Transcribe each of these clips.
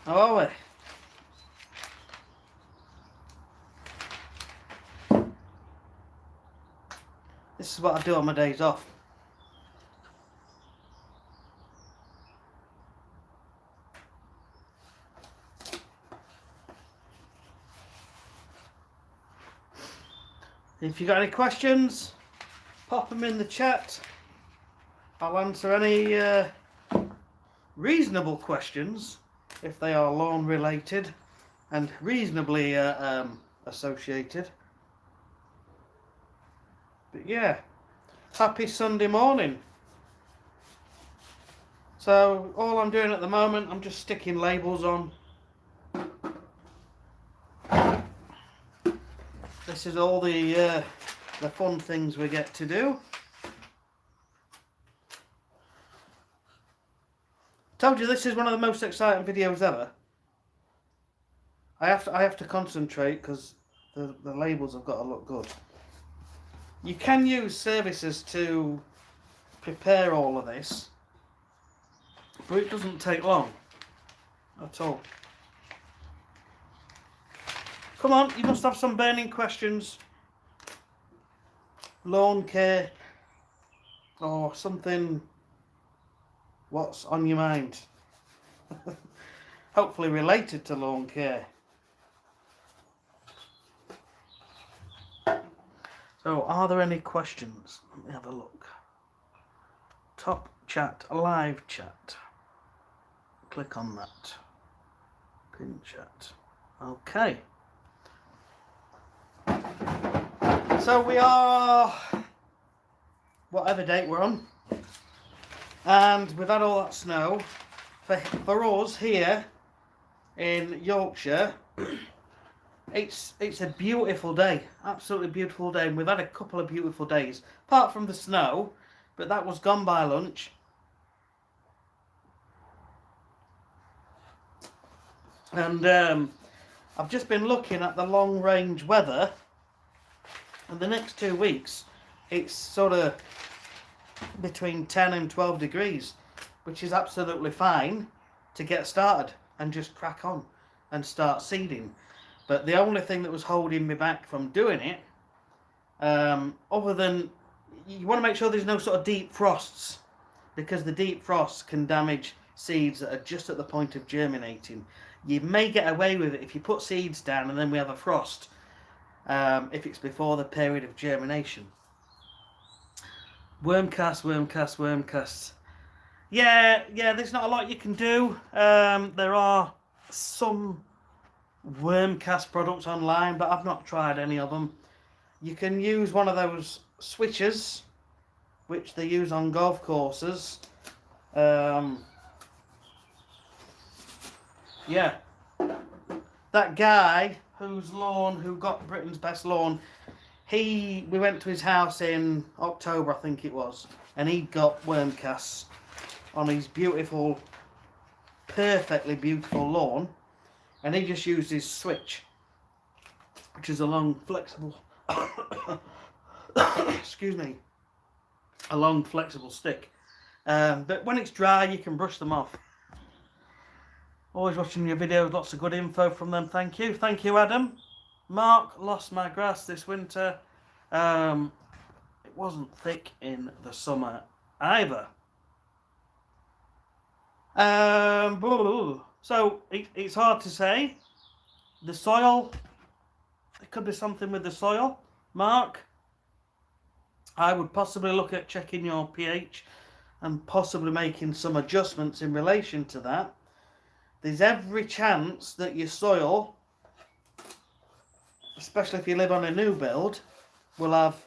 How are we? This is what I do on my days off. If you got any questions, pop them in the chat. I'll answer any reasonable questions if they are lawn related and reasonably associated. But yeah, happy Sunday morning. So all I'm doing at the moment, I'm just sticking labels on. This is all the fun things we get to do. Told you this is one of the most exciting videos ever. I have to concentrate because the labels have got to look good. You can use services to prepare all of this, but it doesn't take long at all. Come on, you must have some burning questions. Lawn care or something. What's on your mind? Hopefully related to lawn care. So, are there any questions? Let me have a look. Top chat, live chat. Click on that. Pin chat. Okay. So we are, whatever date we're on, and we've had all that snow. For us here in Yorkshire, it's a beautiful day, absolutely beautiful day, and we've had a couple of beautiful days, apart from the snow, but that was gone by lunch. And I've just been looking at the long range weather, and the next 2 weeks it's sort of between 10 and 12 degrees, which is absolutely fine to get started and just crack on and start seeding. But the only thing that was holding me back from doing it, other than you want to make sure there's no sort of deep frosts, because the deep frosts can damage seeds that are just at the point of germinating. You may get away with it if you put seeds down and then we have a frost, if it's before the period of germination. Wormcast. Yeah, there's not a lot you can do. There are some wormcast products online, but I've not tried any of them. You can use one of those switches, which they use on golf courses. Yeah, that guy who got Britain's best lawn, we went to his house in October, I think it was, and he got worm casts on his beautiful, perfectly beautiful lawn, and he just used his switch, which is a long, flexible, excuse me, a long, flexible stick. But when it's dry, you can brush them off. Always watching your videos, lots of good info from them. Thank you, Adam. Mark, lost my grass this winter. It wasn't thick in the summer either. So it's hard to say. The soil, it could be something with the soil. Mark, I would possibly look at checking your pH and possibly making some adjustments in relation to that. There's every chance that your soil, especially if you live on a new build, will have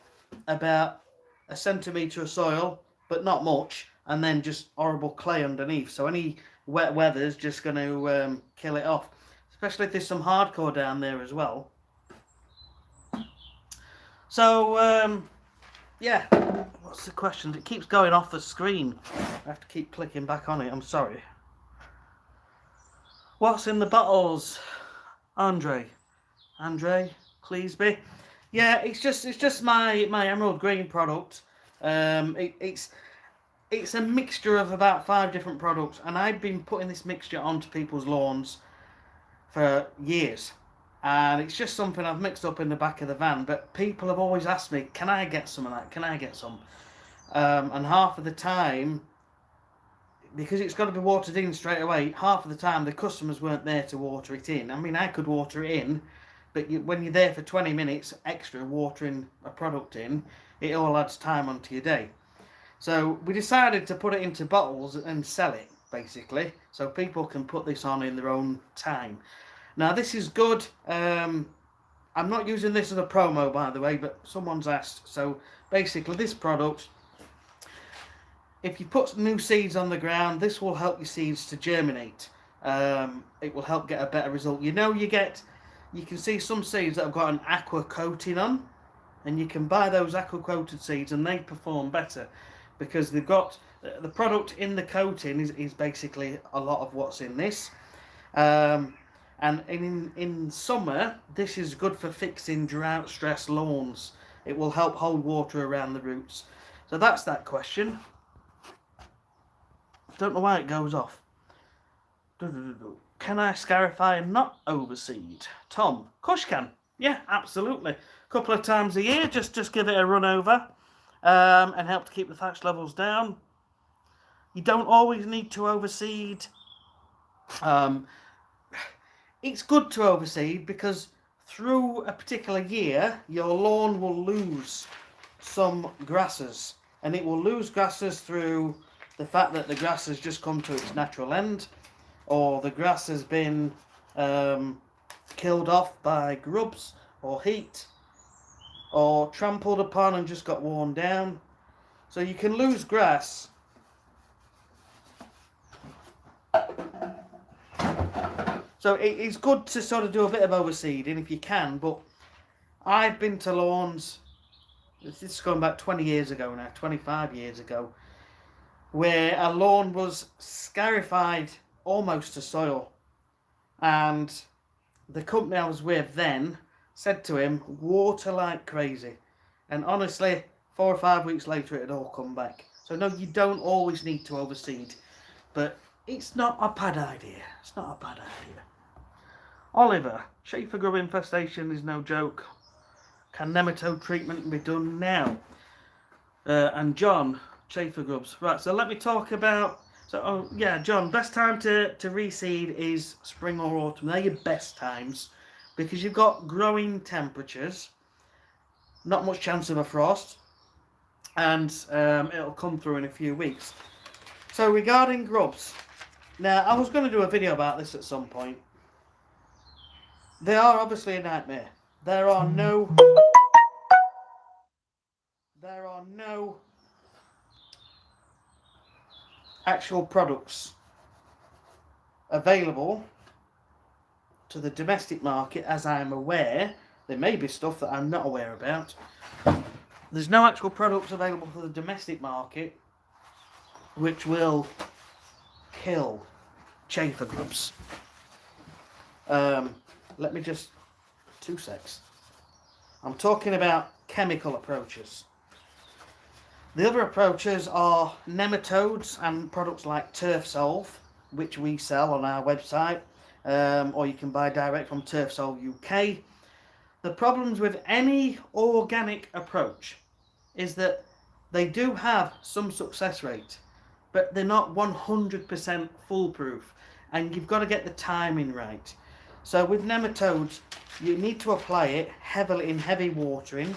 about 1 centimetre of soil, but not much, and then just horrible clay underneath. So any wet weather's just going to kill it off, especially if there's some hardcore down there as well. So, yeah, what's the question? It keeps going off the screen. I have to keep clicking back on it, I'm sorry. What's in the bottles? Andre Cleesby. Yeah, it's just my emerald green product. It's a mixture of about 5 different products, and I've been putting this mixture onto people's lawns for years. And it's just something I've mixed up in the back of the van. But people have always asked me, can I get some of that? Can I get some? And half of the time, because it's got to be watered in straight away, half of the time the customers weren't there to water it in. I mean, I could water it in, but when you're there for 20 minutes extra watering a product in, it all adds time onto your day. So we decided to put it into bottles and sell it, basically, so people can put this on in their own time. Now, this is good. I'm not using this as a promo, by the way, but someone's asked. So basically, this product, if you put new seeds on the ground, this will help your seeds to germinate. It will help get a better result. You know, you can see some seeds that have got an aqua coating on, and you can buy those aqua coated seeds and they perform better because they've got the product in the coating is basically a lot of what's in this. And in summer, this is good for fixing drought stressed lawns. It will help hold water around the roots. So that's that question. Don't know why it goes off. Can I scarify and not overseed? Tom, of course you can. Yeah, absolutely. A couple of times a year, just give it a run over and help to keep the thatch levels down. You don't always need to overseed. It's good to overseed because through a particular year, your lawn will lose some grasses. And it will lose grasses through the fact that the grass has just come to its natural end, or the grass has been killed off by grubs or heat, or trampled upon and just got worn down. So you can lose grass. So it's good to sort of do a bit of overseeding if you can, but I've been to lawns, this is going back 20 years ago now, 25 years ago, where a lawn was scarified almost to soil. And the company I was with then said to him, water like crazy. And honestly, 4 or 5 weeks later, it had all come back. So no, you don't always need to overseed, but it's not a bad idea. It's not a bad idea. Oliver, chafer grub infestation is no joke. Can nematode treatment be done now? And John, chafer grubs. Right, so let me talk about... So, yeah, John, best time to reseed is spring or autumn. They're your best times because you've got growing temperatures, not much chance of a frost, and it'll come through in a few weeks. So regarding grubs, now I was going to do a video about this at some point. They are obviously a nightmare. There are no actual products available to the domestic market, as I am aware. There may be stuff that I'm not aware about. There's no actual products available for the domestic market which will kill chafer grubs. Let me just... 2 secs. I'm talking about chemical approaches. The other approaches are nematodes and products like Turf Solve, which we sell on our website, or you can buy direct from Turf Solve UK. The problems with any organic approach is that they do have some success rate, but they're not 100% foolproof, and you've got to get the timing right. So with nematodes, you need to apply it heavily in heavy watering,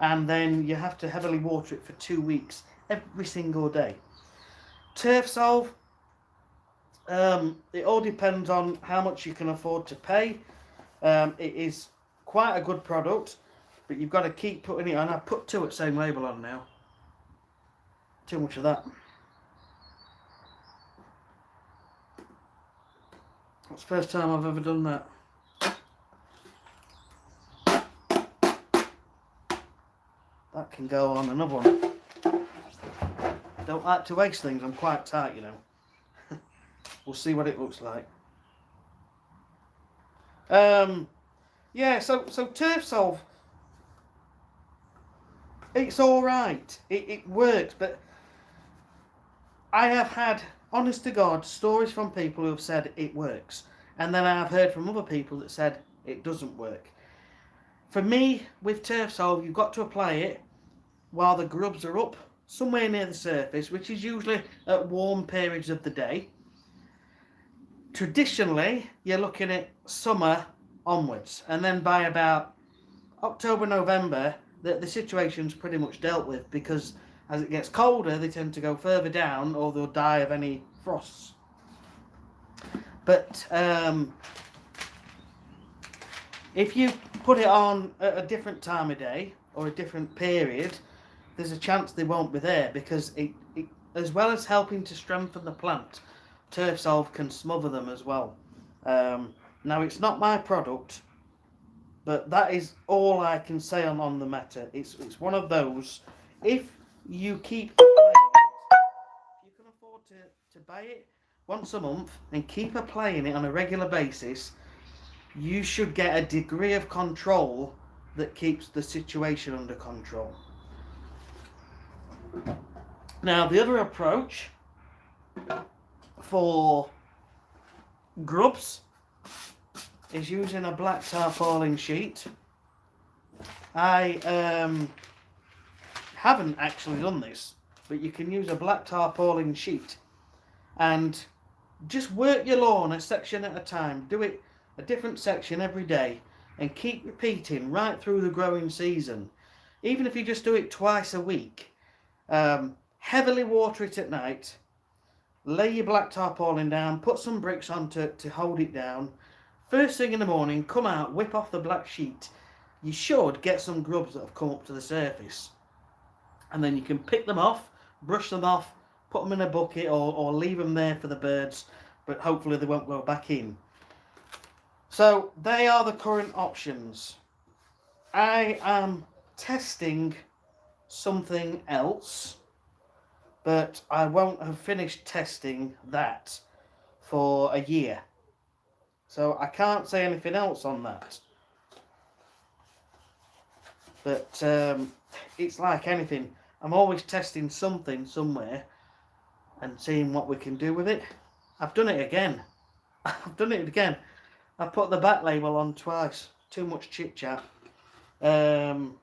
and then you have to heavily water it for 2 weeks every single day. Turf Solve, it all depends on how much you can afford to pay. It is quite a good product, but you've got to keep putting it on. I put 2 at the same label on now. Too much of that. That's the first time I've ever done that. That can go on another one. I don't like to waste things, I'm quite tight, you know. We'll see what it looks like. Yeah, so Turf Solve, it's alright. It works, but I have had, honest to God, stories from people who have said it works. And then I've heard from other people that said it doesn't work. For me, with turf solve, you've got to apply it while the grubs are up, somewhere near the surface, which is usually at warm periods of the day. Traditionally, you're looking at summer onwards, and then by about October, November, the situation's pretty much dealt with, because as it gets colder, they tend to go further down or they'll die of any frosts. But if you put it on at a different time of day or a different period, there's a chance they won't be there, because it as well as helping to strengthen the plant, turf solve can smother them as well. Now, it's not my product, but that is all I can say on the matter. It's one of those, if you keep applying it, you can afford to buy it once a month and keep applying it on a regular basis, you should get a degree of control that keeps the situation under control. Now, the other approach for grubs is using a black tarpaulin sheet. I haven't actually done this, but you can use a black tarpaulin sheet and just work your lawn a section at a time. Do it a different section every day and keep repeating right through the growing season. Even if you just do it twice a week, heavily water it at night, lay your black tarpaulin down, put some bricks on to hold it down. First thing in the morning, come out, whip off the black sheet. You should get some grubs that have come up to the surface. And then you can pick them off, brush them off, put them in a bucket, or leave them there for the birds, but hopefully they won't go back in. So they are the current options. I am testing something else, but I won't have finished testing that for a year. So I can't say anything else on that. But it's like anything. I'm always testing something somewhere and seeing what we can do with it. I've done it again. I've done it again. I put the back label on twice. Too much chit chat. Let's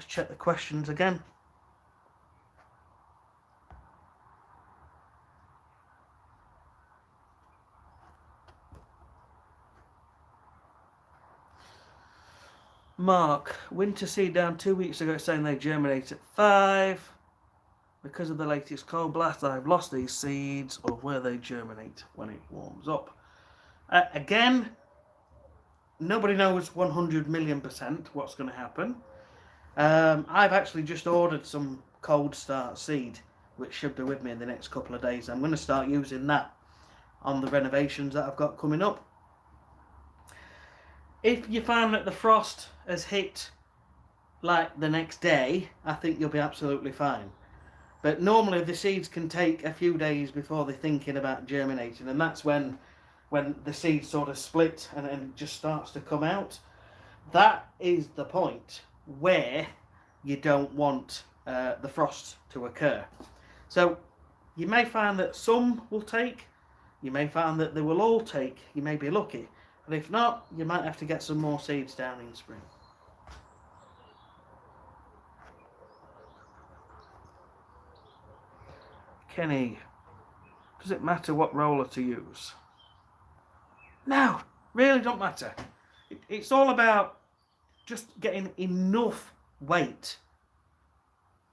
check the questions again. Mark, winter seed down 2 weeks ago, saying they germinate at 5. Because of the latest cold blast, I've lost these seeds, or where they germinate when it warms up. Again, nobody knows 100 million% what's going to happen. I've actually just ordered some cold start seed, which should be with me in the next couple of days. I'm going to start using that on the renovations that I've got coming up. If you find that the frost has hit like the next day, I think you'll be absolutely fine. But normally the seeds can take a few days before they're thinking about germinating, and that's when the seeds sort of split and it just starts to come out. That is the point where you don't want the frost to occur. So you may find that some will take, you may find that they will all take, you may be lucky. But if not, you might have to get some more seeds down in spring. Kenny, does it matter what roller to use? No, really don't matter. It's all about just getting enough weight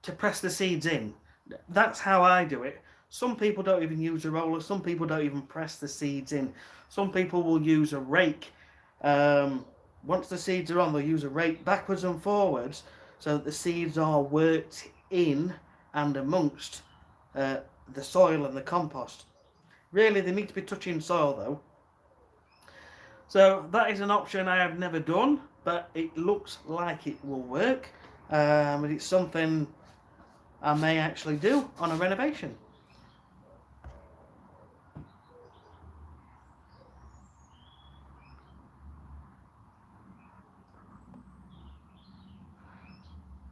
to press the seeds in. That's how I do it. Some people don't even use a roller. Some people don't even press the seeds in. Some people will use a rake. Once the seeds are on, they'll use a rake backwards and forwards so that the seeds are worked in and amongst the soil and the compost. Really, they need to be touching soil though. So that is an option I have never done, but it looks like it will work. And it's something I may actually do on a renovation.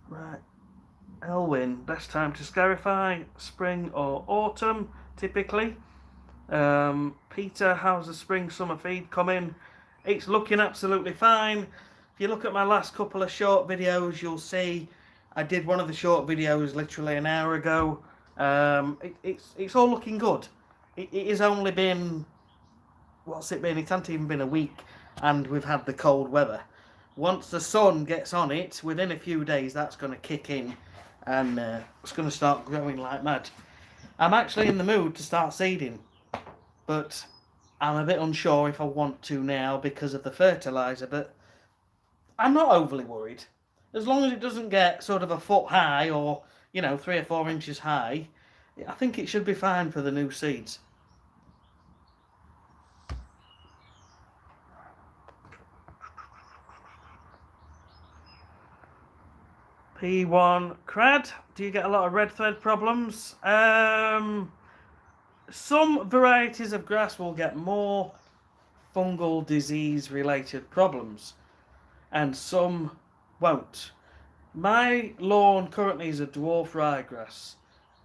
Right, Elwyn, best time to scarify, spring or autumn, typically. Peter, how's the spring summer feed coming? It's looking absolutely fine. If you look at my last couple of short videos, you'll see I did one of the short videos literally an hour ago. It's all looking good. It has only been, what's it been? It hasn't even been a week, and we've had the cold weather. Once the sun gets on it, within a few days, that's going to kick in, and it's going to start growing like mad. I'm actually in the mood to start seeding, but I'm a bit unsure if I want to now because of the fertilizer, but I'm not overly worried. As long as it doesn't get sort of a foot high or, 3 or 4 inches high, I think it should be fine for the new seeds. P1 Crad, do you get a lot of red thread problems? Some varieties of grass will get more fungal disease related problems, and some won't. My lawn currently is a dwarf ryegrass.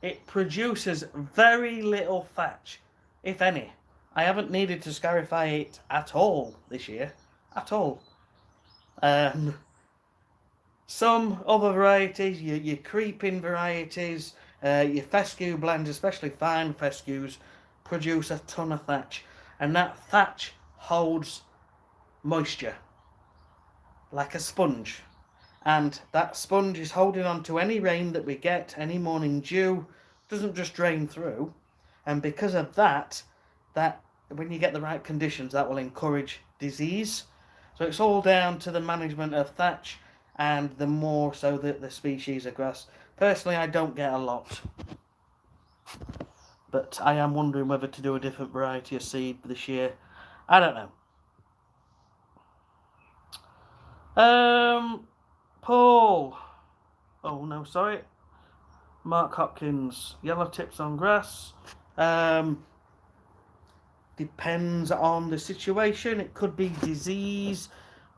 It produces very little thatch, if any. I haven't needed to scarify it at all this year, at all. Some other varieties, your creeping varieties, your fescue blends, especially fine fescues, produce a ton of thatch, and that thatch holds moisture like a sponge, and that sponge is holding on to any rain that we get, any morning dew, doesn't just drain through, and because of that when you get the right conditions, that will encourage disease. So it's all down to the management of thatch, and the more so the species of grass. Personally, I don't get a lot, but I am wondering whether to do a different variety of seed this year. I don't know. Paul. Oh no, sorry. Mark Hopkins. Yellow tips on grass. Depends on the situation. It could be disease,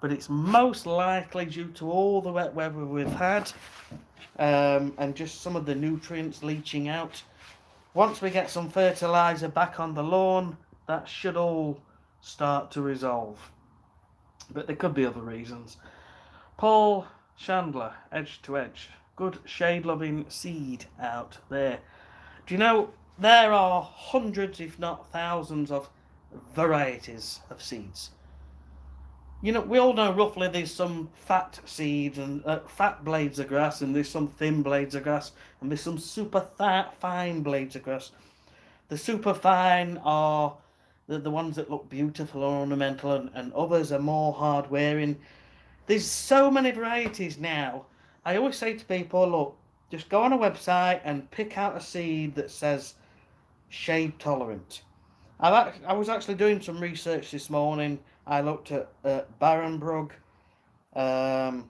but it's most likely due to all the wet weather we've had, and just some of the nutrients leaching out. Once we get some fertilizer back on the lawn, that should all start to resolve. But there could be other reasons. Paul Chandler, edge to edge. Good shade-loving seed out there. Do you know, there are hundreds, if not thousands, of varieties of seeds. We all know roughly there's some fat seeds and fat blades of grass, and there's some thin blades of grass, and there's some super fine blades of grass. The super fine are the ones that look beautiful and ornamental, and others are more hard wearing. There's so many varieties now. I always say to people, look, just go on a website and pick out a seed that says shade tolerant. I was actually doing some research this morning. I looked at Barenbrug, and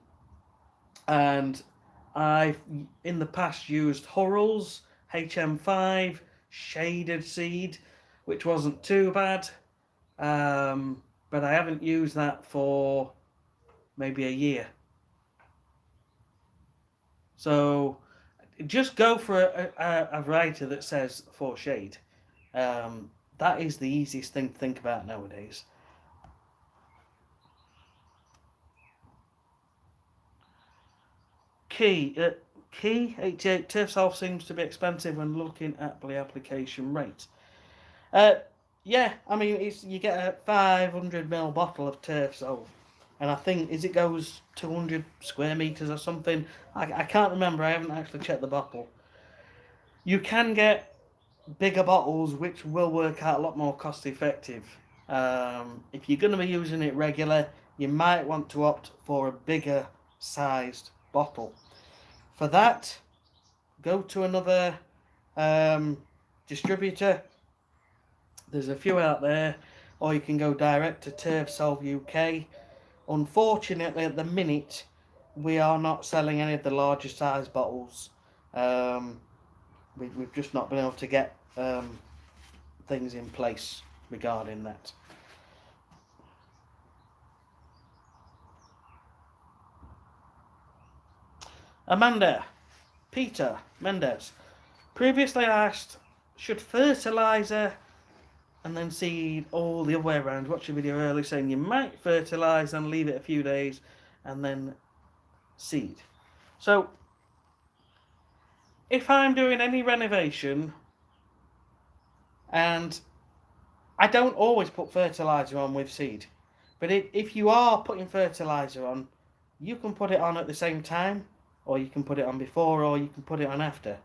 I've in the past used Hurrell's HM5 shaded seed, which wasn't too bad, but I haven't used that for maybe a year. So just go for a variety that says for shade. That is the easiest thing to think about nowadays. Key 88 turf self seems to be expensive when looking at the application rate. Yeah, I mean, you get a 500ml bottle of turf self, and I think it goes 200 square meters or something. I can't remember. I haven't actually checked the bottle. You can get bigger bottles, which will work out a lot more cost effective. If you're going to be using it regular, you might want to opt for a bigger sized bottle. For that, go to another distributor. There's a few out there, or you can go direct to Turfsolve UK. Unfortunately, at the minute, we are not selling any of the larger size bottles. We've just not been able to get things in place regarding that. Amanda, Peter Mendes, previously asked, should fertilizer and then seed all the other way around. Watch your video early saying you might fertilise and leave it a few days and then seed. So if I'm doing any renovation, and I don't always put fertiliser on with seed, but if you are putting fertiliser on, you can put it on at the same time, or you can put it on before, or you can put it on after.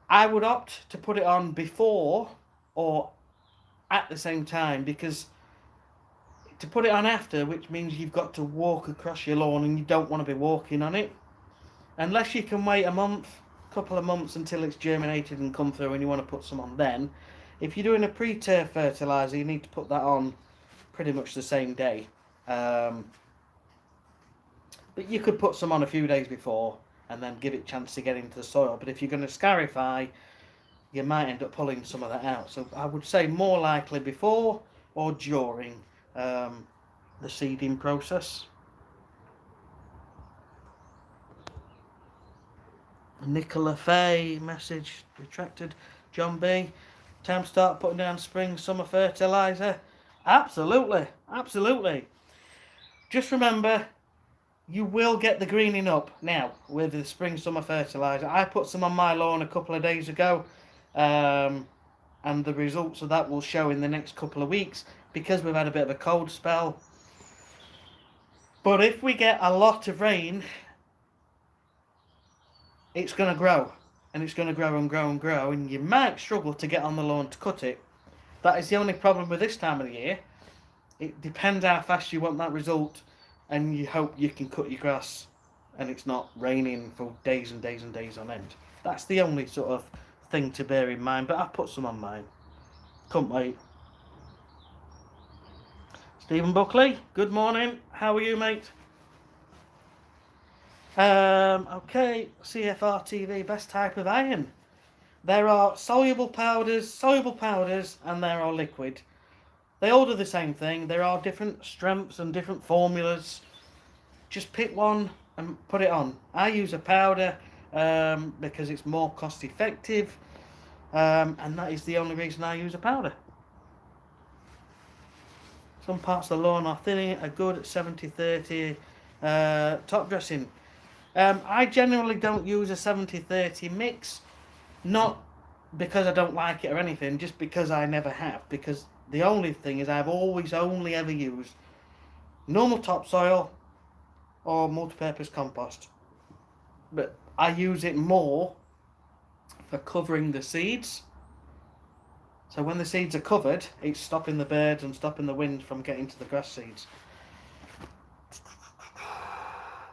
I would opt to put it on before or at the same time, because to put it on after, which means you've got to walk across your lawn and you don't want to be walking on it, unless you can wait a month, couple of months until it's germinated and come through and you want to put some on then. If you're doing a pre-turf fertiliser, you need to put that on pretty much the same day. But you could put some on a few days before and then give it a chance to get into the soil. But if you're going to scarify, you might end up pulling some of that out. So I would say more likely before or during the seeding process. Nicola Fay, message retracted. John B, time to start putting down spring summer fertiliser. Absolutely, absolutely. Just remember, you will get the greening up now with the spring summer fertiliser. I put some on my lawn a couple of days ago, and the results of that will show in the next couple of weeks, because we've had a bit of a cold spell. But if we get a lot of rain, it's going to grow, and it's going to grow and grow and grow, and you might struggle to get on the lawn to cut it. That is the only problem with this time of the year. It depends how fast you want that result, and you hope you can cut your grass and it's not raining for days and days and days on end. That's the only sort of thing to bear in mind, but I put some on mine. Can't wait. Stephen Buckley, good morning. How are you, mate? Okay, CFR TV, best type of iron. There are soluble powders, and there are liquid. They all do the same thing. There are different strengths and different formulas. Just pick one and put it on. I use a powder because it's more cost effective, and that is the only reason I use a powder. Some parts of the lawn are thinning, a good 70-30 top dressing. I generally don't use a 70-30 mix, not because I don't like it or anything, just because I never have. Because the only thing is I've always only ever used normal topsoil or multi-purpose compost. But I use it more for covering the seeds. So when the seeds are covered, it's stopping the birds and stopping the wind from getting to the grass seeds.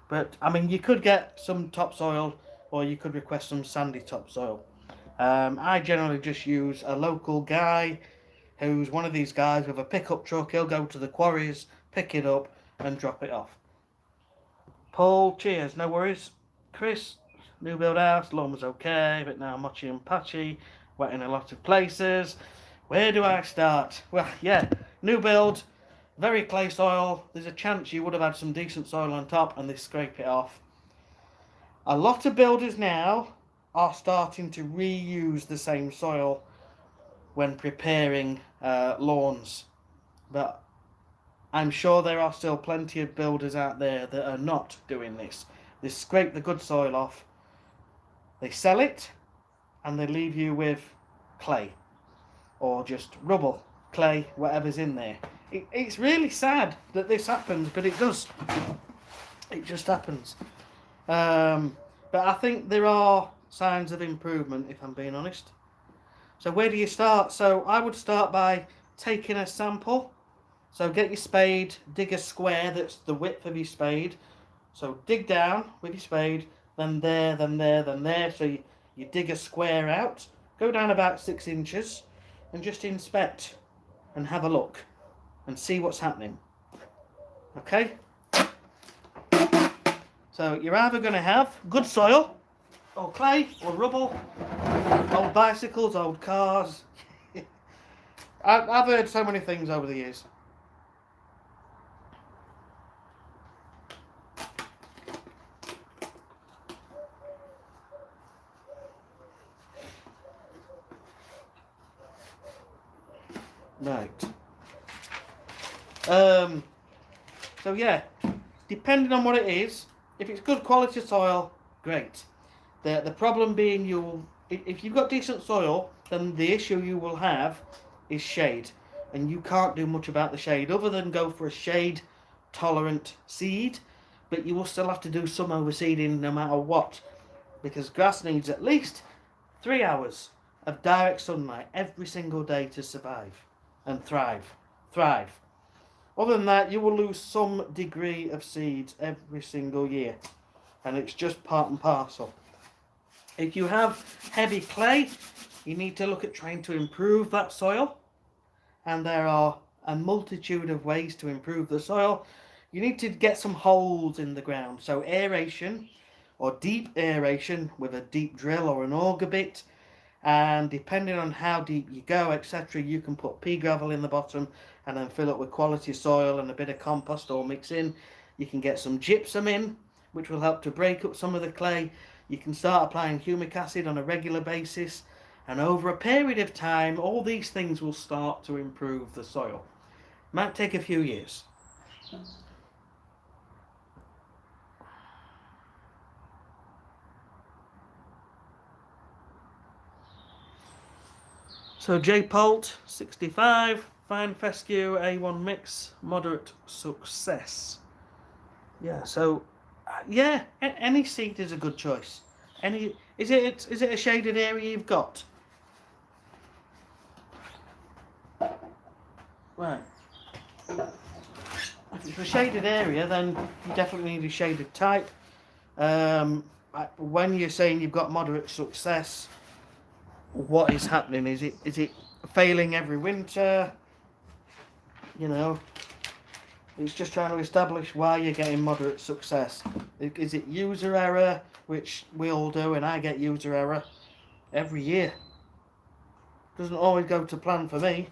But, I mean, you could get some topsoil, or you could request some sandy topsoil. I generally just use a local guy who's one of these guys with a pickup truck. He'll go to the quarries, pick it up, and drop it off. Paul, cheers, no worries. Chris, new build house, lawn was okay, but now motchy and patchy, wet in a lot of places. Where do I start? Well, yeah, new build, very clay soil. There's a chance you would have had some decent soil on top and they scrape it off. A lot of builders now are starting to reuse the same soil when preparing lawns, but I'm sure there are still plenty of builders out there that are not doing this. They scrape the good soil off, they sell it, and they leave you with clay or just rubble, clay, whatever's in there. It's really sad that this happens, but it does. It just happens. But I think there are signs of improvement, if I'm being honest. So where do you start? So I would start by taking a sample. So get your spade, dig a square that's the width of your spade. So dig down with your spade, then there, then there, then there. So you dig a square out, go down about 6 inches, and just inspect and have a look and see what's happening. Okay? So you're either going to have good soil, or clay, or rubble, old bicycles, old cars. I've heard so many things over the years. Right. So yeah, depending on what it is, if it's good quality soil, great. The problem being if you've got decent soil, then the issue you will have is shade. And you can't do much about the shade other than go for a shade tolerant seed, but you will still have to do some overseeding no matter what, because grass needs at least 3 hours of direct sunlight every single day to survive and thrive. Other than that, you will lose some degree of seeds every single year, and it's just part and parcel. If you have heavy clay, you need to look at trying to improve that soil, and there are a multitude of ways to improve the soil. You need to get some holes in the ground, so aeration or deep aeration with a deep drill or an auger bit, and depending on how deep you go, etc., you can put pea gravel in the bottom and then fill it with quality soil and a bit of compost all mix in. You can get some gypsum in, which will help to break up some of the clay. You can start applying humic acid on a regular basis, and over a period of time all these things will start to improve the soil. Might take a few years. So J Polt 65, fine fescue A1 mix, moderate success. Yeah, so yeah, any seed is a good choice. Is it a shaded area you've got? Right. If it's a shaded area, then you definitely need a shaded type. When you're saying you've got moderate success, what is happening? Is it failing every winter? You know, it's just trying to establish why you're getting moderate success. Is it user error, which we all do, and I get user error every year. Doesn't always go to plan for me.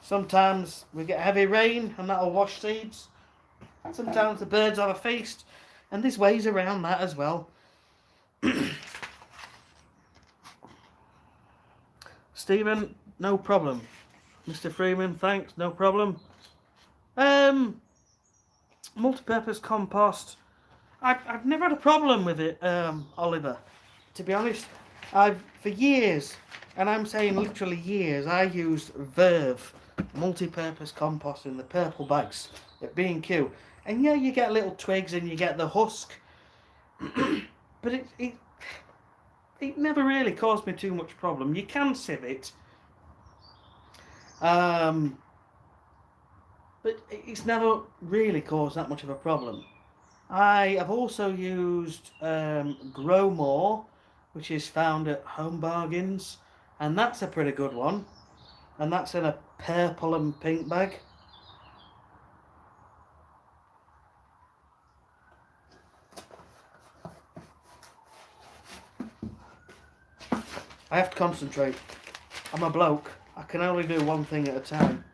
Sometimes we get heavy rain and that'll wash seeds. Sometimes the birds have a feast, and there's ways around that as well. Stephen, no problem. Mr. Freeman, thanks, no problem. Multi-purpose compost. I've never had a problem with it, Oliver. To be honest, for years, and I'm saying literally years, I used Verve multi-purpose compost in the purple bags at B&Q. And yeah, you get little twigs and you get the husk, but it never really caused me too much problem. You can sieve it, but it's never really caused that much of a problem. I have also used Grow More, which is found at Home Bargains, and that's a pretty good one, and that's in a purple and pink bag. I have to concentrate. I'm a bloke. I can only do one thing at a time.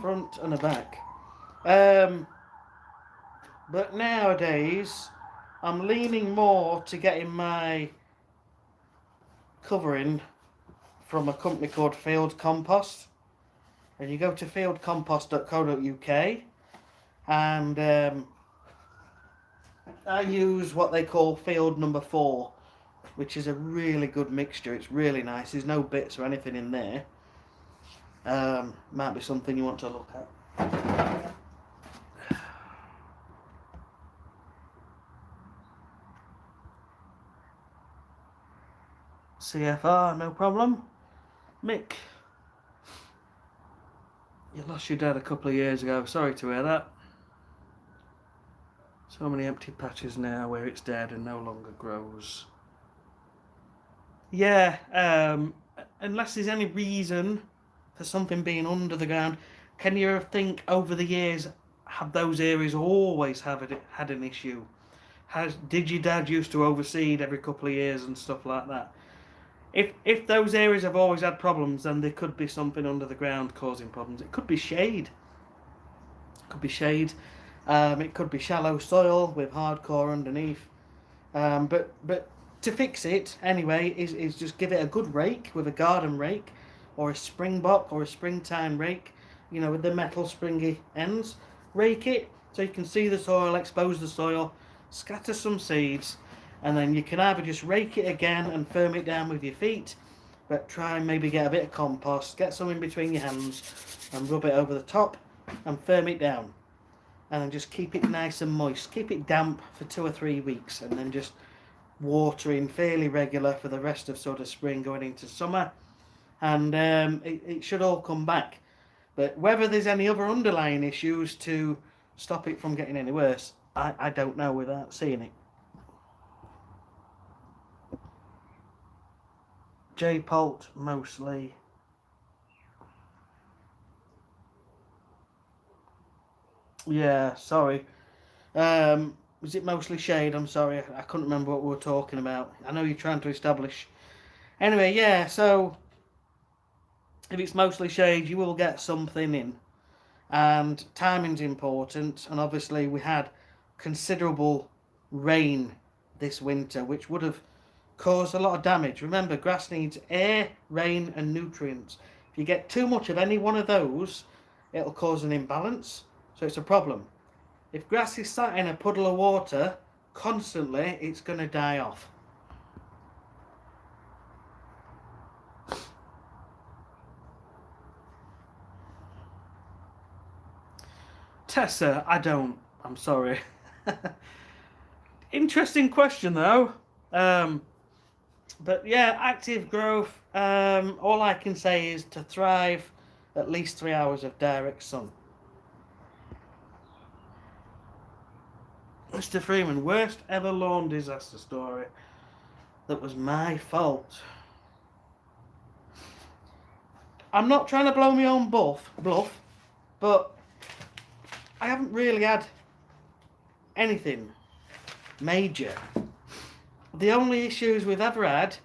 Front and a back. But nowadays, I'm leaning more to getting my covering from a company called Field Compost. And you go to fieldcompost.co.uk, and I use what they call Field Number 4, which is a really good mixture. It's really nice. There's no bits or anything in there. Might be something you want to look at. CFR, no problem. Mick, you lost your dad a couple of years ago. Sorry to hear that. So many empty patches now where it's dead and no longer grows. Yeah, unless there's any reason for something being under the ground. Can you think over the years, have those areas always had an issue? Did your dad used to overseed every couple of years and stuff like that? If those areas have always had problems, then there could be something under the ground causing problems. It could be shade. It could be shade. It could be shallow soil with hardcore underneath. But to fix it anyway is just give it a good rake with a garden rake. or a springbok or a springtime rake, you know, with the metal springy ends. Rake it so you can see the soil, expose the soil, scatter some seeds, and then you can either just rake it again and firm it down with your feet, but try and maybe get a bit of compost, get some in between your hands and rub it over the top and firm it down. And then just keep it nice and moist. Keep it damp for 2 or 3 weeks, and then just watering fairly regular for the rest of sort of spring going into summer. And it should all come back. But whether there's any other underlying issues to stop it from getting any worse, I don't know without seeing it. J-Pult mostly. Yeah, sorry. Was it mostly shade? I'm sorry, I couldn't remember what we were talking about. I know you're trying to establish. Anyway, yeah, so if it's mostly shade, you will get something in. And timing's important, and obviously we had considerable rain this winter, which would have caused a lot of damage. Remember, grass needs air, rain and nutrients. If you get too much of any one of those, it'll cause an imbalance, so it's a problem. If grass is sat in a puddle of water constantly, it's going to die off. Tessa, I'm sorry. Interesting question though. But yeah, active growth, all I can say is to thrive at least 3 hours of direct sun. Mr. Freeman, worst ever lawn disaster story that was my fault. I'm not trying to blow my own bluff, but I haven't really had anything major. The only issues we've ever had,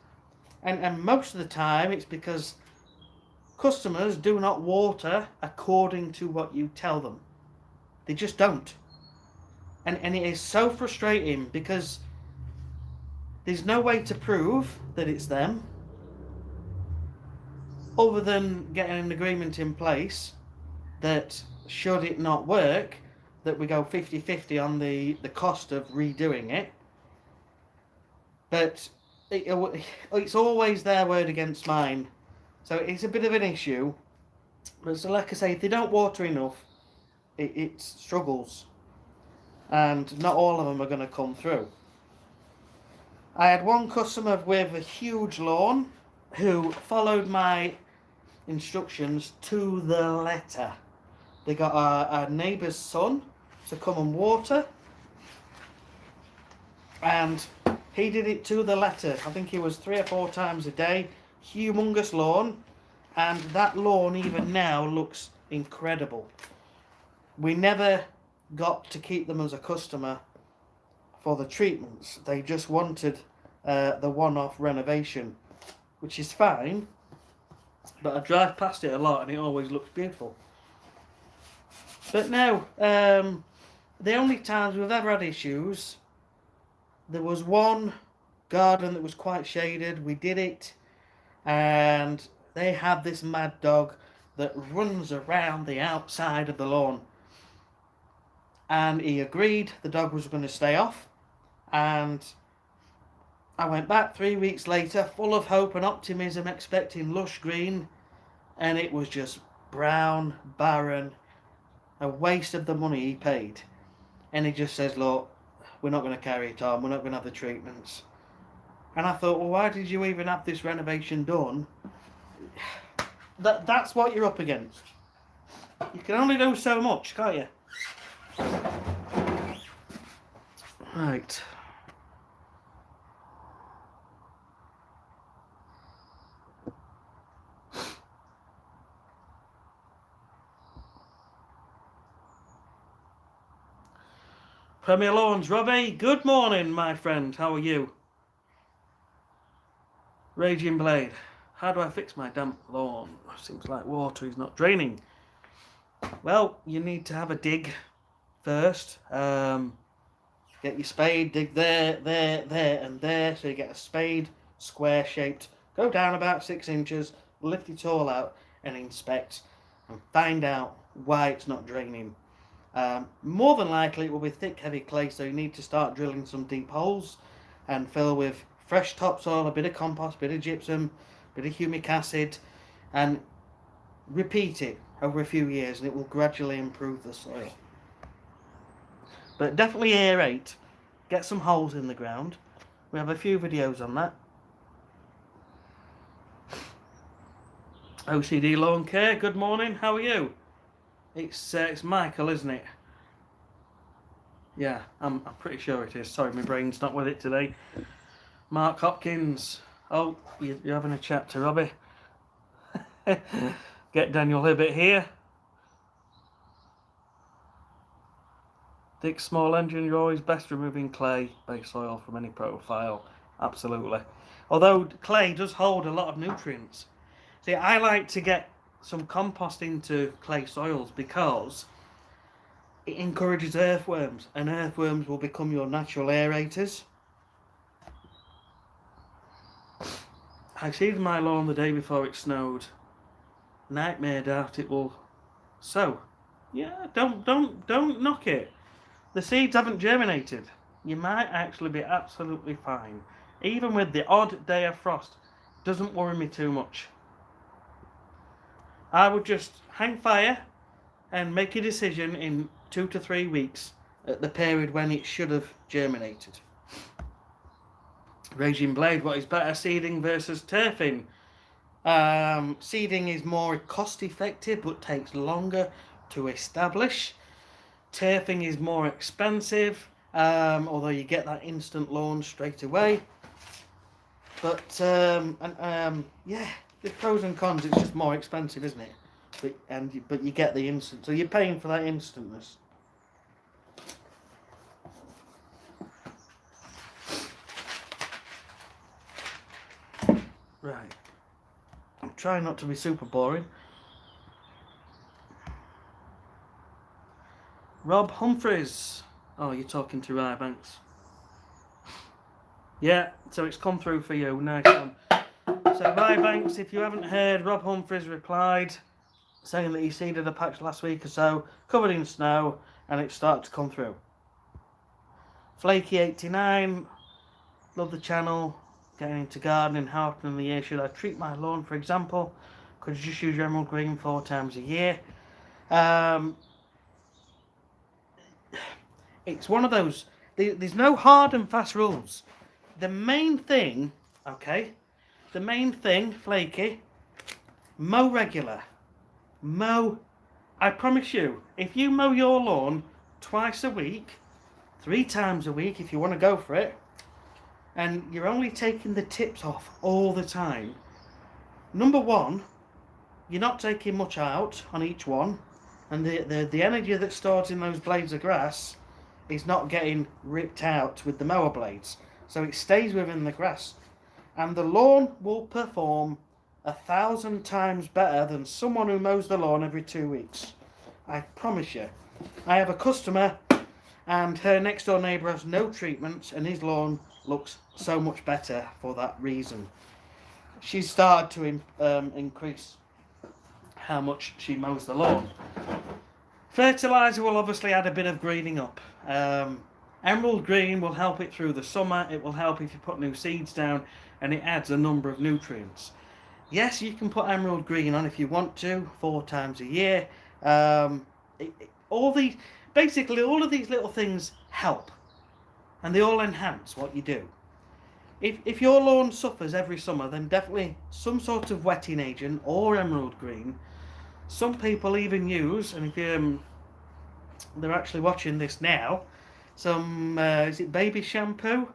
and most of the time it's because customers do not water according to what you tell them. They just don't. And it is so frustrating because there's no way to prove that it's them other than getting an agreement in place that should it not work, that we go 50-50 on the cost of redoing it. But it's always their word against mine. So it's a bit of an issue. But so like I say, if they don't water enough, it struggles. And not all of them are going to come through. I had one customer with a huge lawn who followed my instructions to the letter. They got our neighbour's son to come and water, and he did it to the letter. I think he was 3 or 4 times a day. Humongous lawn, and that lawn even now looks incredible. We never got to keep them as a customer for the treatments. They just wanted the one-off renovation, which is fine, but I drive past it a lot and it always looks beautiful. But no, the only times we've ever had issues, there was one garden that was quite shaded. We did it, and they had this mad dog that runs around the outside of the lawn. And he agreed the dog was going to stay off. And I went back 3 weeks later, full of hope and optimism, expecting lush green. And it was just brown, barren, a waste of the money he paid. And he just says, look, we're not going to carry it on. We're not going to have the treatments. And I thought, well, why did you even have this renovation done? That's what you're up against. You can only do so much, can't you? Right. Premier Lawns, Robbie, good morning, my friend. How are you? Raging Blade, how do I fix my damp lawn? Seems like water is not draining. Well, you need to have a dig first. Get your spade, dig there, and there, so you get a spade, square shaped. Go down about 6 inches, lift it all out and inspect and find out why it's not draining. More than likely it will be thick heavy clay, so you need to start drilling some deep holes and fill with fresh topsoil, a bit of compost, a bit of gypsum, a bit of humic acid, and repeat it over a few years and it will gradually improve the soil. But definitely aerate, get some holes in the ground. We have a few videos on that. OCD Lawn Care, good morning, how are you? It's Michael, isn't it? Yeah, I'm pretty sure it is. Sorry, my brain's not with it today. Mark Hopkins. Oh, you're having a chat to Robbie. Get Daniel Hibbett here. Dick Small Engine, you're always best removing clay, base soil from any profile. Absolutely. Although clay does hold a lot of nutrients. See, I like to get some compost into clay soils because it encourages earthworms, and earthworms will become your natural aerators. I seeded my lawn the day before it snowed. Nightmare doubt it will sow. Yeah, don't knock it. The seeds haven't germinated. You might actually be absolutely fine. Even with the odd day of frost, doesn't worry me too much. I would just hang fire and make a decision in 2 to 3 weeks at the period when it should have germinated. Raging Blade, what is better, seeding versus turfing? Seeding is more cost effective but takes longer to establish. Turfing is more expensive, although you get that instant lawn straight away. But yeah, the pros and cons. It's just more expensive, isn't it? But you get the instant, so you're paying for that instantness. Right. I'm trying not to be super boring. Rob Humphreys. Oh, you're talking to Rye Banks. Yeah, so it's come through for you. Nice one. So Rye Banks, if you haven't heard, Rob Humphreys replied saying that he seeded a patch last week or so, covered in snow, and it started to come through. Flaky89, love the channel, getting into gardening, how often in the year should I treat my lawn, for example? Could you just use your emerald green 4 times a year? It's one of those, there's no hard and fast rules. The main thing, Flaky, mow regular. Mow, I promise you, if you mow your lawn twice a week, 3 times a week if you want to go for it, and you're only taking the tips off all the time, number one, you're not taking much out on each one, and the energy that's stored in those blades of grass is not getting ripped out with the mower blades, so it stays within the grass, and the lawn will perform 1,000 times better than someone who mows the lawn every 2 weeks. I promise you. I have a customer and her next door neighbour has no treatments and his lawn looks so much better for that reason. She's started to increase how much she mows the lawn. Fertilizer will obviously add a bit of greening up. Emerald green will help it through the summer. It will help if you put new seeds down, and it adds a number of nutrients. Yes, you can put emerald green on if you want to, 4 times a year. All of these little things help, and they all enhance what you do. If your lawn suffers every summer, then definitely some sort of wetting agent or emerald green. Some people even use, and if they're actually watching this now, some is it baby shampoo,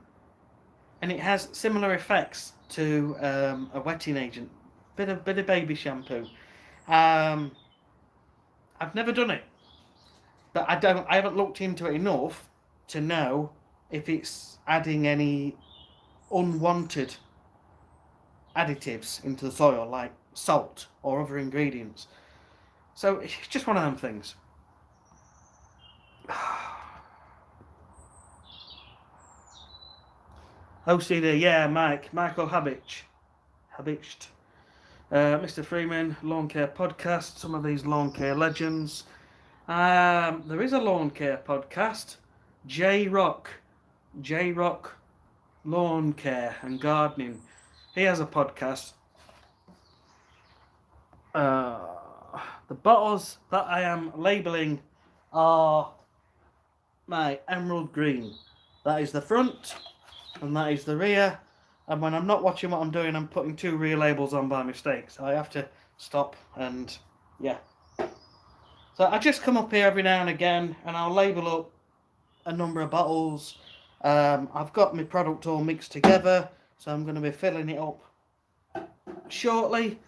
and it has similar effects to a wetting agent. Bit of baby shampoo. I've never done it, but I haven't looked into it enough to know if it's adding any unwanted additives into the soil like salt or other ingredients. So it's just one of them things. OCD, yeah, Michael Habich. Mr. Freeman, Lawn Care Podcast, some of these lawn care legends. There is a lawn care podcast, J-Rock Lawn Care and Gardening. He has a podcast. The bottles that I am labelling are my emerald green. That is the front and that is the rear. And when I'm not watching what I'm doing, I'm putting 2 rear labels on by mistake. So I have to stop and yeah. So I just come up here every now and again and I'll label up a number of bottles. I've got my product all mixed together, so I'm going to be filling it up shortly.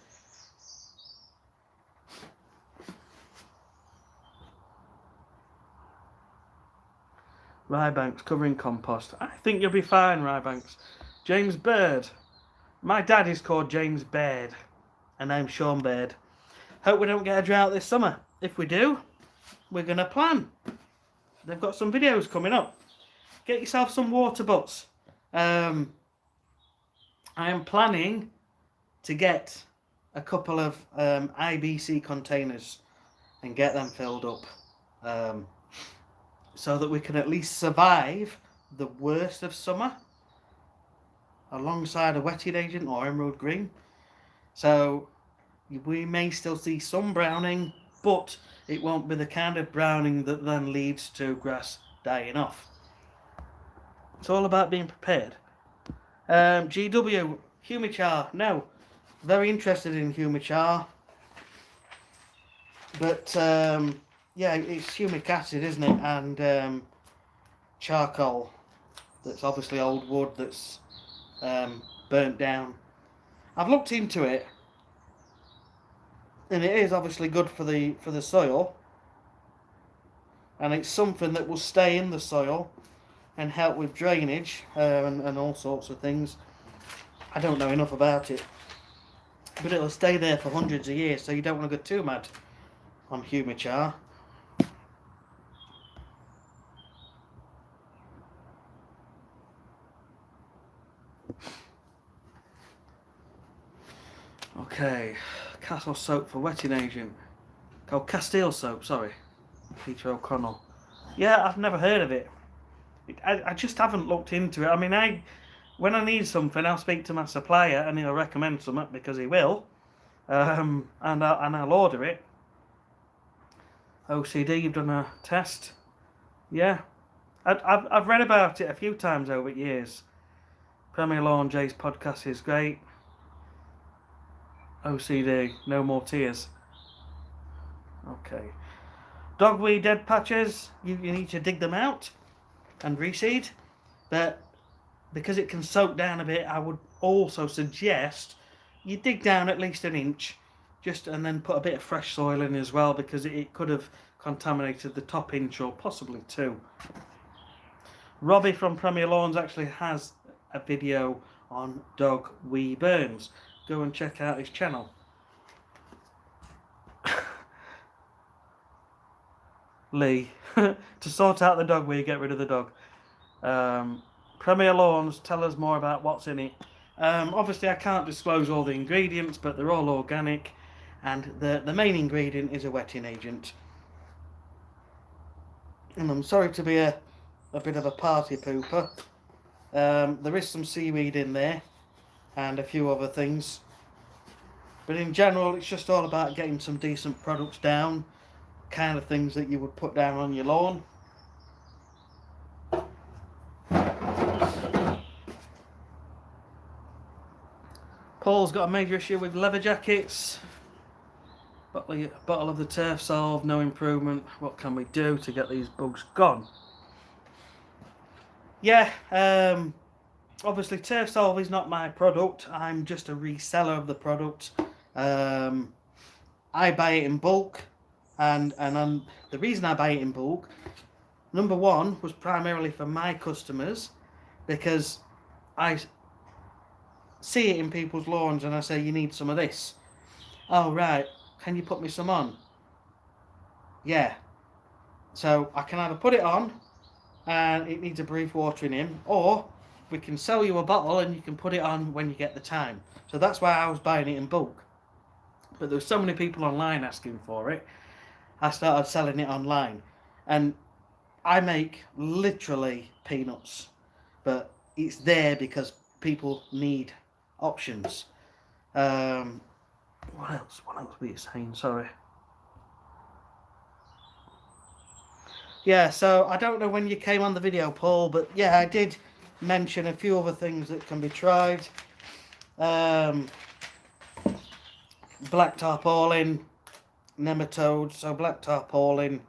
Ryebanks covering compost. I think you'll be fine, Ryebanks. James Bird. My dad is called James Baird, and I'm Sean Baird. Hope we don't get a drought this summer. If we do, we're going to plan. They've got some videos coming up. Get yourself some water butts. I am planning to get a couple of IBC containers and get them filled up. So that we can at least survive the worst of summer alongside a wetting agent or emerald green. So we may still see some browning, but it won't be the kind of browning that then leads to grass dying off. It's all about being prepared. GW, Humichar. No, very interested in Humichar. But yeah, it's humic acid, isn't it? And charcoal. That's obviously old wood that's burnt down. I've looked into it, and it is obviously good for the soil, and it's something that will stay in the soil and help with drainage and all sorts of things. I don't know enough about it, but it'll stay there for hundreds of years, so you don't want to go too mad on Humichar. Okay, Castle soap for wetting agent. Oh, Castile soap, sorry. Peter O'Connell. Yeah, I've never heard of it. I just haven't looked into it. I mean, when I need something, I'll speak to my supplier and he'll recommend something because he will. And I'll order it. OCD, you've done a test. Yeah. I've read about it a few times over years. Premier Lawn Jay's podcast is great. OCD, no more tears. Okay. Dogweed dead patches, you need to dig them out and reseed. But because it can soak down a bit, I would also suggest you dig down at least an inch, and then put a bit of fresh soil in as well, because it could have contaminated the top inch or possibly 2. Robbie from Premier Lawns actually has a video on dog wee burns. Go and check out his channel. Lee, to sort out the dog wee, get rid of the dog. Premier Lawns, tell us more about what's in it. Obviously I can't disclose all the ingredients, but they're all organic, and the main ingredient is a wetting agent. And I'm sorry to be a bit of a party pooper. There is some seaweed in there and a few other things, but in general it's just all about getting some decent products down, kind of things that you would put down on your lawn. Paul's got a major issue with leather jackets. Bottle of the turf solve, no improvement. What can we do to get these bugs gone? Yeah, obviously turf solve is not my product. I'm just a reseller of the product. I buy it in bulk, and the reason I buy it in bulk, number one, was primarily for my customers, because I see it in people's lawns and I say, you need some of this. Oh right, can you put me some on? Yeah. So I can either put it on and it needs a brief watering in, or we can sell you a bottle and you can put it on when you get the time. So that's why I was buying it in bulk. But there were so many people online asking for it, I started selling it online. And I make literally peanuts, but it's there because people need options. What else? What else were you saying? Sorry. Yeah, so I don't know when you came on the video, Paul, but yeah, I did mention a few other things that can be tried. Black tarpaulin, nematodes. So black tarpaulin,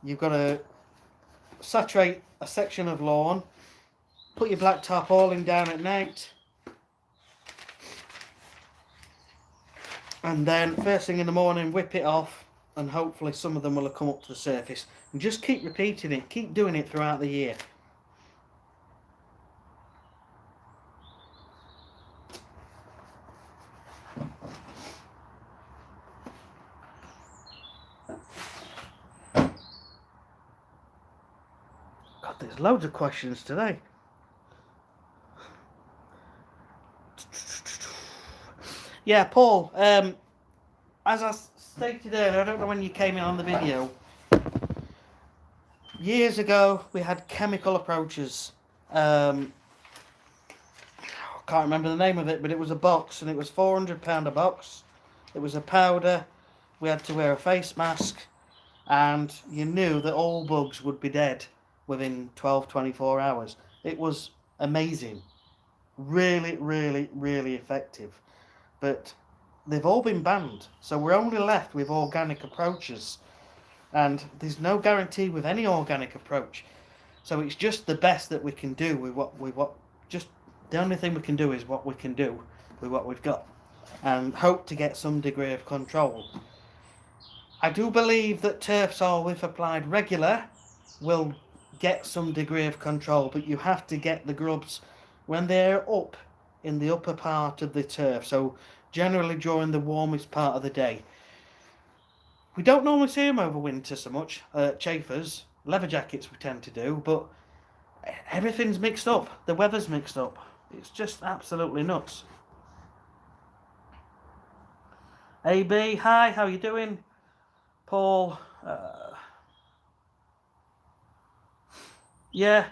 you've got to saturate a section of lawn, put your black tarpaulin down at night, and then first thing in the morning whip it off, and hopefully some of them will have come up to the surface. And just keep repeating it, keep doing it throughout the year. God, there's loads of questions today. Yeah, Paul, as I stated earlier, I don't know when you came in on the video, years ago we had chemical approaches. I can't remember the name of it, but it was a box, and it was £400 a box. It was a powder. We had to wear a face mask, and you knew that all bugs would be dead within 12-24 hours. It was amazing. Really, really, really effective. But they've all been banned, so we're only left with organic approaches, and there's no guarantee with any organic approach. So it's just the best that we can do with what just the only thing we can do is what we can do with what we've got, and hope to get some degree of control. I do believe that turf soil, if applied regular, will get some degree of control, but you have to get the grubs when they're up in the upper part of the turf, so generally during the warmest part of the day. We don't normally see them over winter so much, chafers, leather jackets we tend to do, but everything's mixed up, the weather's mixed up. It's just absolutely nuts. AB, hi, how you doing? Paul, yeah,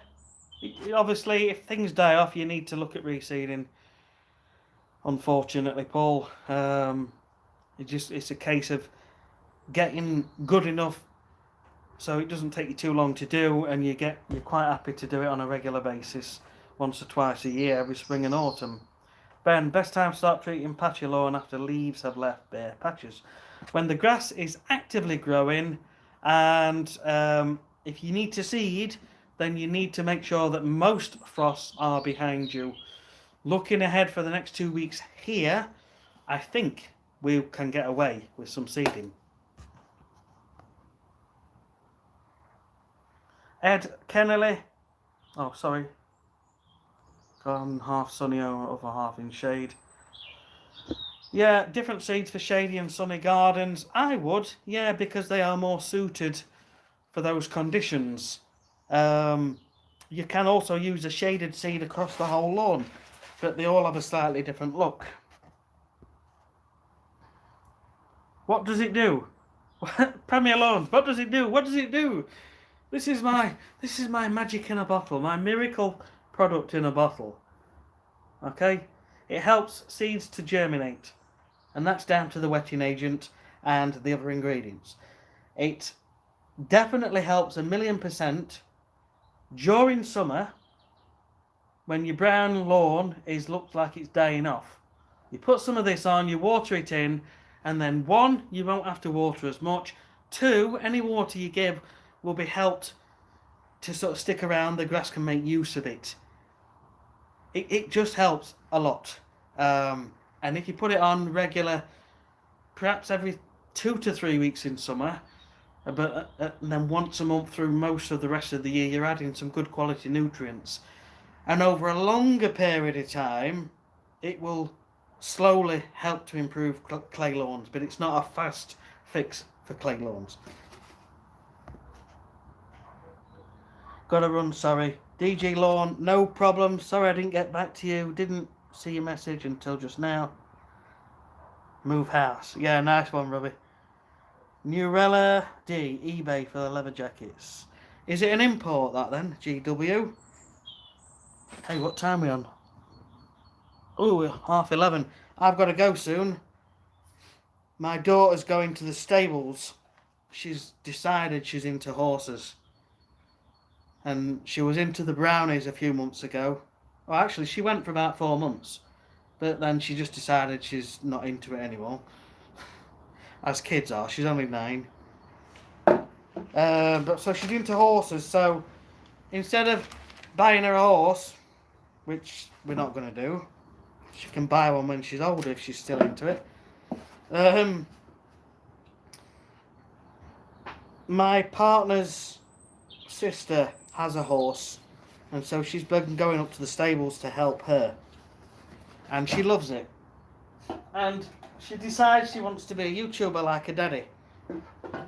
obviously if things die off you need to look at reseeding, unfortunately, Paul. It's a case of getting good enough so it doesn't take you too long to do, and you're quite happy to do it on a regular basis, once or twice a year, every spring and autumn. Ben, best time to start treating patch your lawn after leaves have left bare patches. When the grass is actively growing, and if you need to seed, then you need to make sure that most frosts are behind you. Looking ahead for the next 2 weeks here, I think we can get away with some seeding. Ed Kennelly, oh sorry, gone half sunny or other half in shade. Yeah, different seeds for shady and sunny gardens. I would, yeah, because they are more suited for those conditions. You can also use a shaded seed across the whole lawn, but they all have a slightly different look. What does it do? Premier Lawns, what does it do? What does it do? This is my magic in a bottle, my miracle product in a bottle. Okay? It helps seeds to germinate, and that's down to the wetting agent and the other ingredients. It definitely helps 1,000,000% during summer when your brown lawn looks like it's dying off. You put some of this on, you water it in, and then 1, you won't have to water as much. 2, any water you give will be helped to sort of stick around, the grass can make use of it. It just helps a lot. And if you put it on regular, perhaps every 2 to 3 weeks in summer, but and then once a month through most of the rest of the year, you're adding some good quality nutrients. And over a longer period of time, it will slowly help to improve clay lawns, but it's not a fast fix for clay lawns. Gotta run, sorry. DG Lawn, no problem. Sorry I didn't get back to you. Didn't see your message until just now. Move house. Yeah, nice one, Robbie. Nurella D, eBay for the leather jackets. Is it an import, that then? GW? Hey, what time are we on? Oh, 11:30. I've got to go soon. My daughter's going to the stables. She's decided she's into horses. And she was into the brownies a few months ago. Well, actually, she went for about 4 months. But then she just decided she's not into it anymore. As kids are. She's only 9. But so she's into horses. So instead of buying her a horse, which we're not going to do, she can buy one when she's older if she's still into it. My partner's sister has a horse, and so she's been going up to the stables to help her, and she loves it. And she decides she wants to be a YouTuber like her daddy,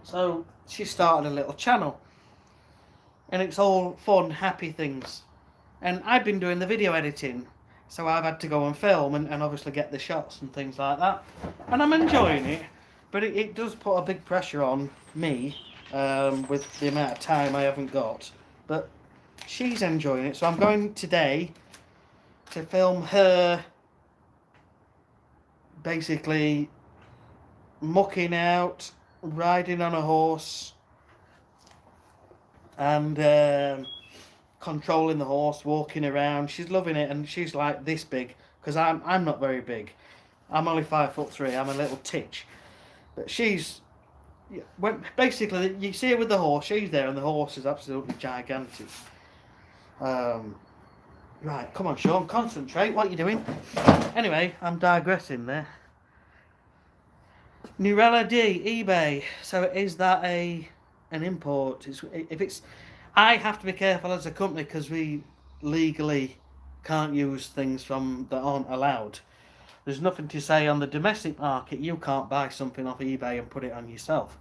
so she started a little channel, and it's all fun, happy things. And I've been doing the video editing, so I've had to go and film and obviously get the shots and things like that, and I'm enjoying it, but it does put a big pressure on me with the amount of time I haven't got. But she's enjoying it, so I'm going today to film her basically mucking out, riding on a horse, and controlling the horse, walking around. She's loving it, and she's like this big, because I'm not very big. I'm only 5'3". I'm a little titch, but she's basically, you see her with the horse. She's there, and the horse is absolutely gigantic. Right, come on, Sean, concentrate. What are you doing? Anyway, I'm digressing there. Nurella D, eBay. So is that an import? If it's, I have to be careful as a company because we legally can't use things that aren't allowed. There's nothing to say on the domestic market. You can't buy something off eBay and put it on yourself.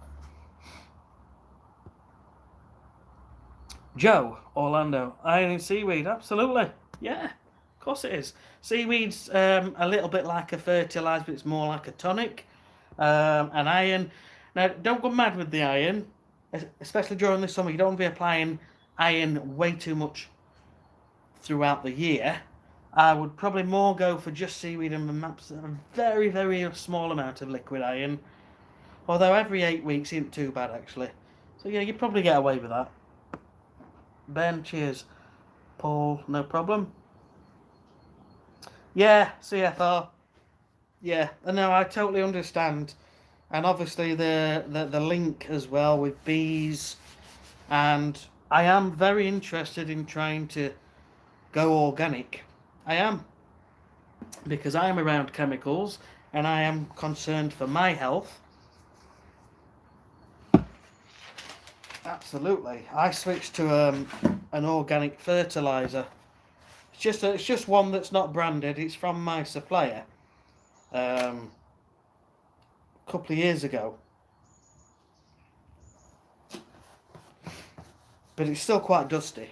Joe, Orlando, iron in seaweed, absolutely. Yeah, of course it is. Seaweed's a little bit like a fertilizer, but it's more like a tonic. And iron. Now, don't go mad with the iron, especially during the summer. You don't want to be applying iron way too much throughout the year. I would probably more go for just seaweed and a very, very small amount of liquid iron. Although every 8 weeks isn't too bad, actually. So yeah, you probably get away with that. Ben, cheers. Paul, no problem. Yeah, CFR. Yeah, no, I totally understand. And obviously the link as well with bees. And I am very interested in trying to go organic. I am. Because I am around chemicals and I am concerned for my health. Absolutely. I switched to an organic fertilizer. It's just one that's not branded. It's from my supplier. A couple of years ago. But it's still quite dusty.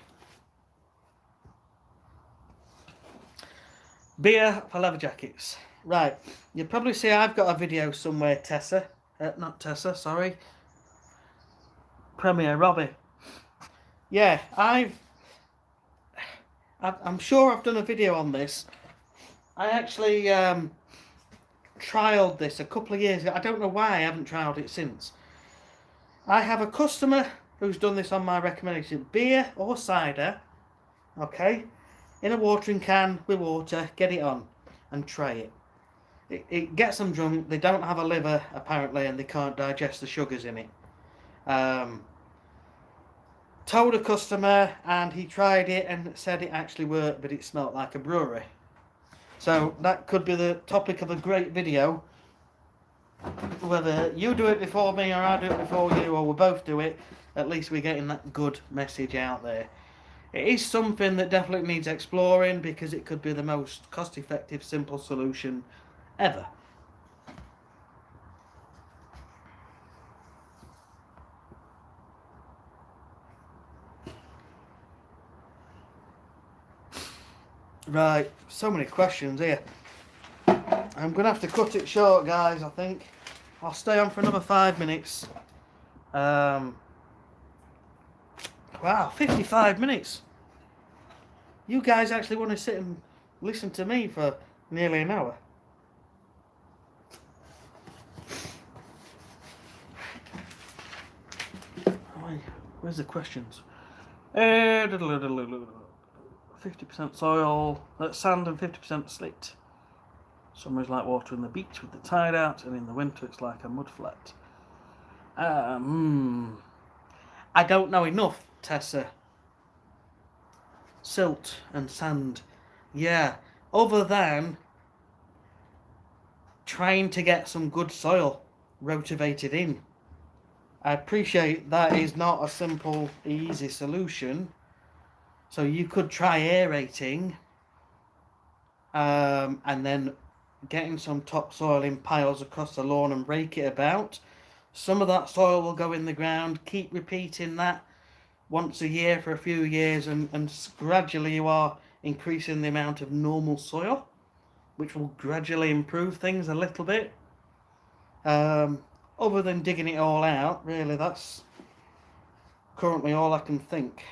Beer for leather jackets. Right. You'll probably see I've got a video somewhere, Tessa. Not Tessa, sorry. Premier Robbie. Yeah, I'm sure I've done a video on this. I actually trialed this a couple of years ago. I don't know why I haven't trialed it since. I have a customer who's done this on my recommendation. Beer or cider, okay, in a watering can with water, get it on and try it. It gets them drunk. They don't have a liver, apparently, and they can't digest the sugars in it. Told a customer, and he tried it and said it actually worked, but it smelled like a brewery. So that could be the topic of a great video. Whether you do it before me or I do it before you, or we both do it, at least we're getting that good message out there. It is something that definitely needs exploring because it could be the most cost-effective, simple solution ever. Right, so many questions here. I'm going to have to cut it short, guys, I think. I'll stay on for another 5 minutes. Wow, 55 minutes. You guys actually want to sit and listen to me for nearly an hour. Where's the questions? 50% soil, sand and 50% slit. Summer is like watering the beach with the tide out, and in the winter it's like a mud flat. I don't know enough, Tessa. Silt and sand. Yeah, other than trying to get some good soil rotivated in. I appreciate that is not a simple, easy solution. So you could try aerating and then getting some topsoil in piles across the lawn and rake it about. Some of that soil will go in the ground. Keep repeating that once a year for a few years, and gradually you are increasing the amount of normal soil, which will gradually improve things a little bit. Other than digging it all out, really, that's currently all I can think.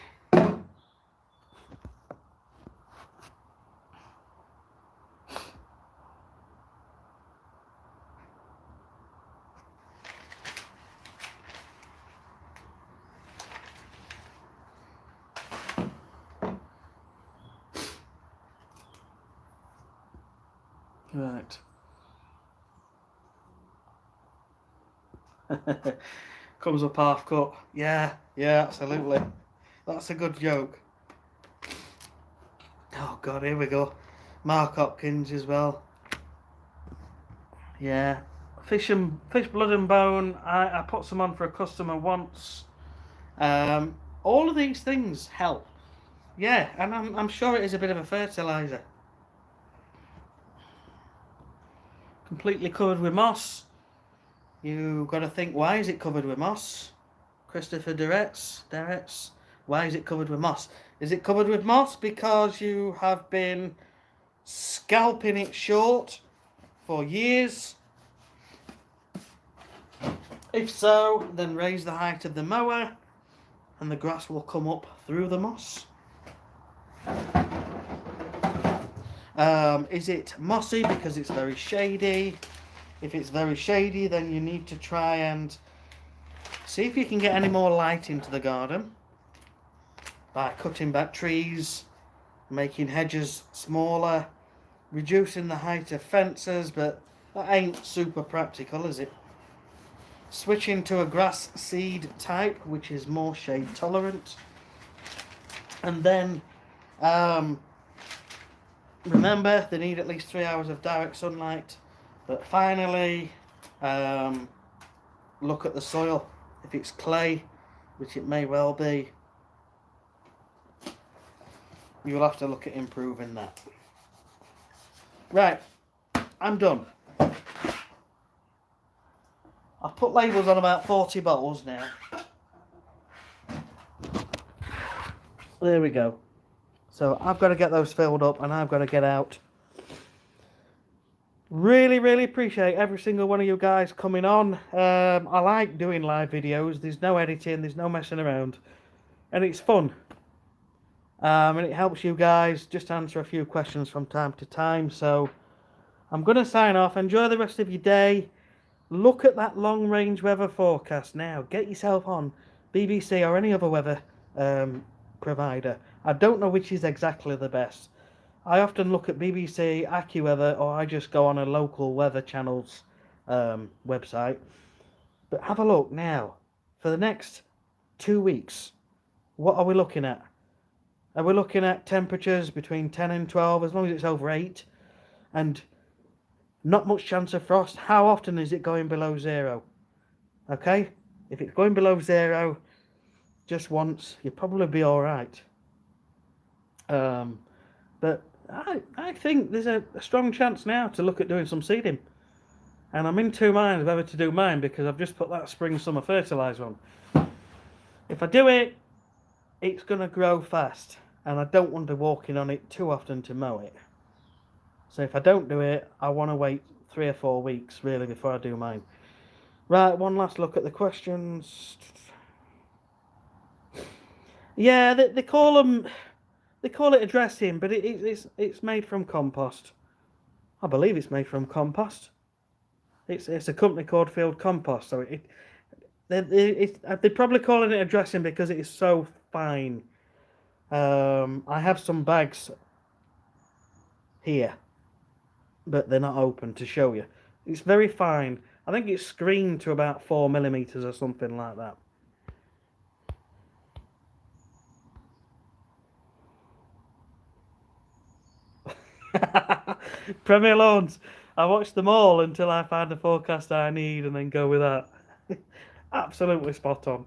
Right. Comes up half cut. Yeah, absolutely. That's a good joke. Oh God, here we go. Mark Hopkins as well. Yeah. Fish blood and bone. I put some on for a customer once. All of these things help. Yeah, and I'm sure it is a bit of a fertilizer. Completely covered with moss. You got to think, why is it covered with moss? Christopher Deretz, why is it covered with moss? Is it covered with moss because you have been scalping it short for years? If so, then raise the height of the mower and the grass will come up through the moss. Is it mossy because it's very shady? If it's very shady, then you need to try and see if you can get any more light into the garden by cutting back trees, making hedges smaller, reducing the height of fences, but that ain't super practical, is it? Switching to a grass seed type, which is more shade tolerant. And then remember, they need at least 3 hours of direct sunlight. But finally, look at the soil. If it's clay, which it may well be, you'll have to look at improving that. Right, I'm done. I've put labels on about 40 bottles now. There we go. So I've got to get those filled up and I've got to get out. Really appreciate every single one of you guys coming on. I like doing live videos. There's no editing, there's no messing around, and it's fun. And it helps you guys just answer a few questions from time to time. So I'm going to sign off. Enjoy the rest of your day. Look at that long-range weather forecast now. Get yourself on BBC or any other weather provider. I don't know which is exactly the best. I often look at BBC, AccuWeather, or I just go on a local weather channel's website. But have a look now. For the next 2 weeks, what are we looking at? Are we looking at temperatures between 10 and 12, as long as it's over 8? And not much chance of frost. How often is it going below 0? Okay? If it's going below 0 just once, you'll probably be alright. But I think there's a strong chance now to look at doing some seeding. And I'm in two minds whether to do mine because I've just put that spring-summer fertilizer on. If I do it, it's going to grow fast. And I don't want to be walking on it too often to mow it. So if I don't do it, I want to wait 3 or 4 weeks really before I do mine. Right, one last look at the questions. Yeah, they call them, they call it a dressing, but it's made from compost. I believe it's made from compost. It's a company called Field Compost, so they're probably calling it a dressing because it is so fine. I have some bags here, but they're not open to show you. It's very fine. I think it's screened to about 4 millimeters or something like that. Premier Loans. I watch them all until I find the forecast I need and then go with that. Absolutely spot on.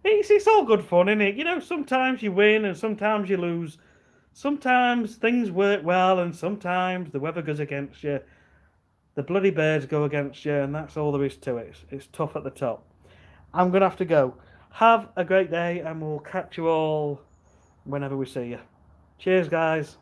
It's all good fun, isn't it? You know, sometimes you win and sometimes you lose. Sometimes things work well and sometimes the weather goes against you. The bloody birds go against you, and that's all there is to it. It's tough at the top. I'm going to have to go. Have a great day, and we'll catch you all whenever we see you. Cheers, guys.